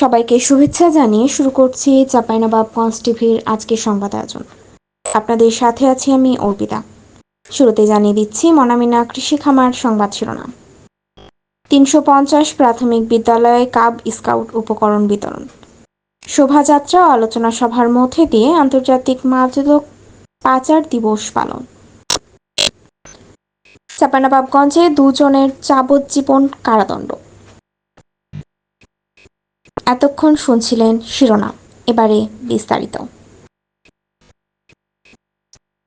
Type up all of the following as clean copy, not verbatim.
সবাইকে শুভেচ্ছা জানিয়ে শুরু করছি চাঁপাইনবাবগঞ্জ টিভির আজকের সংবাদ আয়োজন। আপনাদের সাথে আছি আমি অর্পিতা। শুরুতে জানিয়ে দিচ্ছি মনামিনা কৃষি খামার সংবাদ শিরোনাম। 350 প্রাথমিক বিদ্যালয়ে কাব স্কাউট উপকরণ বিতরণ, শোভাযাত্রা ও আলোচনা সভার মধ্যে দিয়ে আন্তর্জাতিক মাদক পাচার দিবস পালন। চাঁপাইনবাবগঞ্জে 2 জনের যাবজ্জীবন কারাদণ্ড। এতক্ষণ শুনছিলেন শিরোনাম, এবারে বিস্তারিত।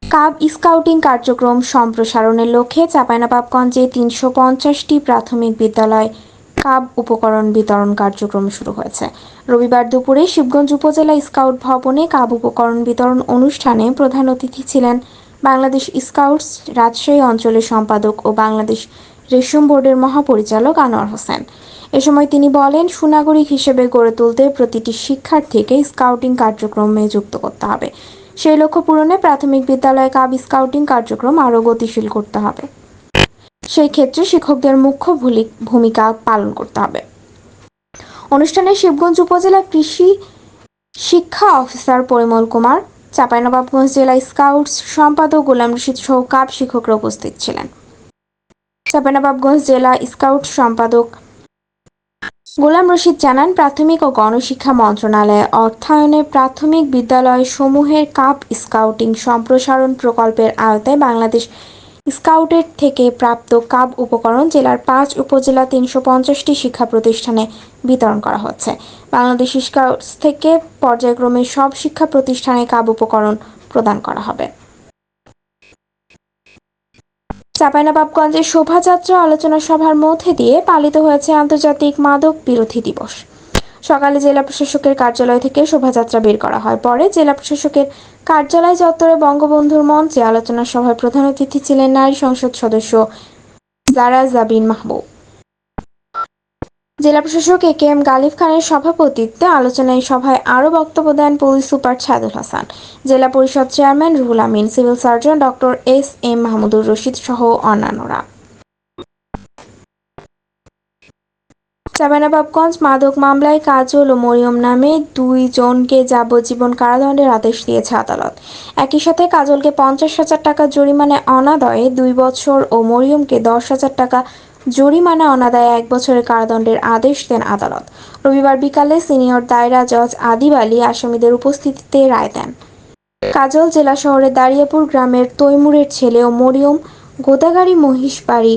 কাব স্কাউটিং কার্যক্রম সম্প্রসারণের লক্ষ্যে চাঁপাইনবাবগঞ্জে 350টি প্রাথমিক বিদ্যালয় কাব উপকরণ বিতরণ কার্যক্রম শুরু হয়েছে। রবিবার দুপুরে শিবগঞ্জ উপজেলা স্কাউট ভবনে কাব উপকরণ বিতরণ অনুষ্ঠানে প্রধান অতিথি ছিলেন বাংলাদেশ স্কাউটস রাজশাহী অঞ্চলের সম্পাদক ও বাংলাদেশ রেশম বোর্ডের মহাপরিচালক আনোয়ার হোসেন। এ সময় তিনি বলেন, সুনাগরিক হিসেবে গড়ে তুলতে প্রতিটি শিক্ষার্থীকে স্কাউটিং কার্যক্রমে যুক্ত করতে হবে। সেই লক্ষ্য পূরণে প্রাথমিক বিদ্যালয়ে কাব স্কাউটিং কার্যক্রম আরও গতিশীল করতে হবে। সেই ক্ষেত্রে শিক্ষকদের মুখ্য ভূমিকা পালন করতে হবে। অনুষ্ঠানে শিবগঞ্জ উপজেলা কৃষি শিক্ষা অফিসার পরিমল কুমার, চাঁপাইনবাবগঞ্জ জেলা স্কাউটস সম্পাদক গোলাম রশিদ সহ কাব শিক্ষকরা উপস্থিত ছিলেন। চাঁপাইনবাবগঞ্জ জেলা স্কাউট সম্পাদক গোলাম রশিদ জানান, প্রাথমিক ও গণশিক্ষা মন্ত্রণালয়ের অর্থায়নে প্রাথমিক বিদ্যালয় সমূহের কাব স্কাউটিং সম্প্রসারণ প্রকল্পের আওতায় বাংলাদেশ স্কাউটের থেকে প্রাপ্ত কাব উপকরণ জেলার 5 উপজেলা 350টি শিক্ষা প্রতিষ্ঠানে বিতরণ করা হচ্ছে। বাংলাদেশ স্কাউটস থেকে পর্যায়ক্রমে সব শিক্ষা প্রতিষ্ঠানে কাব উপকরণ প্রদান করা হবে। চাঁপাইনবাবগঞ্জে শোভাযাত্রা আলোচনা সভার মধ্যে দিয়ে পালিত হয়েছে আন্তর্জাতিক মাদক বিরোধী দিবস। সকালে জেলা প্রশাসকের কার্যালয় থেকে শোভাযাত্রা বের করা হয়। পরে জেলা প্রশাসকের কার্যালয় চত্বরে বঙ্গবন্ধুর মঞ্চে আলোচনা সভায় প্রধান অতিথি ছিলেন নারী সংসদ সদস্য জারা জাবিন মাহবুব। জেলা প্রশাসক এ.কে.এম. গালিব খানের সভাপতিত্বে আলোচনায় সভায় আরও বক্তব্য দেন পুলিশ সুপার ছাদুল হাসান, জেলা পরিষদ chairman Ruhul Amin, civil surgeon doctor S M. Mahmudur Rashid সহ অন্যান্যরা। চাঁপাইনবাবগঞ্জ মাদক মামলায় কাজল ও মরিয়ম নামে 2 জনকে যাবজ্জীবন কারাদণ্ডের আদেশ দিয়েছে আদালত। একই সাথে কাজলকে 50,000 টাকা জরিমানায় অনাদায়ে 2 বছর ও মরিয়মকে 10,000 টাকা জরিমানা অনাদায়ে 1 বছরের কারাদণ্ডের আদেশ দেন আদালত। রবিবার বিকালে সিনিয়র দায়রা জজ আদিব আলী আসামিদের উপস্থিতিতে রায় দেন। কাজল জেলা শহরের দারিয়াপুর গ্রামের তৈমুরের ছেলে ও মরিয়ম গোদাগাড়ি মহিষবাড়ি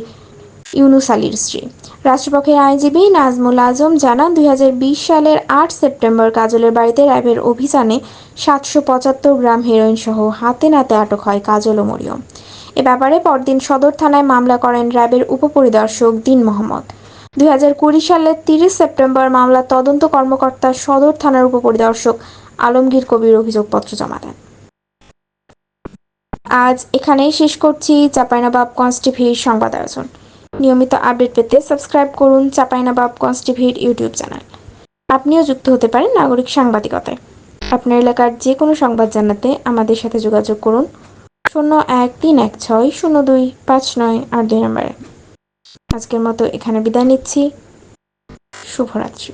ইউনুস আলীর স্ত্রী। রাষ্ট্রপক্ষের আইনজীবী নাজমুল আজম জানান, 2020 সালের 8 সেপ্টেম্বর কাজলের বাড়িতে র্যাবের অভিযানে 775 গ্রাম হেরোইন সহ হাতে নাতে আটক হয় কাজল ও মরিয়ম। এ ব্যাপারে পরদিন সদর থানায় মামলা করেন র্যাবের উপপরিদর্শক দীন মোহাম্মদ। 2020 সালের 30 সেপ্টেম্বর মামলার তদন্ত কর্মকর্তা সদর থানার উপপরিদর্শক আলমগীর কবির অভিযোগপত্র জমা দেন। আজ এখানেই শেষ করছি চাঁপাইনবাবগঞ্জ টিভির সংবাদ আয়োজন। নিয়মিত আপডেট পেতে সাবস্ক্রাইব করুন চাঁপাইনবাবগঞ্জ টিভির ইউটিউব চ্যানেল। আপনিও যুক্ত হতে পারেন নাগরিক সাংবাদিকতায়। আপনার এলাকার যে কোনো সংবাদ জানাতে আমাদের সাথে যোগাযোগ করুন 0131602598 নম্বরে। আজকের মতো এখানে বিদায় নিচ্ছি। শুভরাত্রি।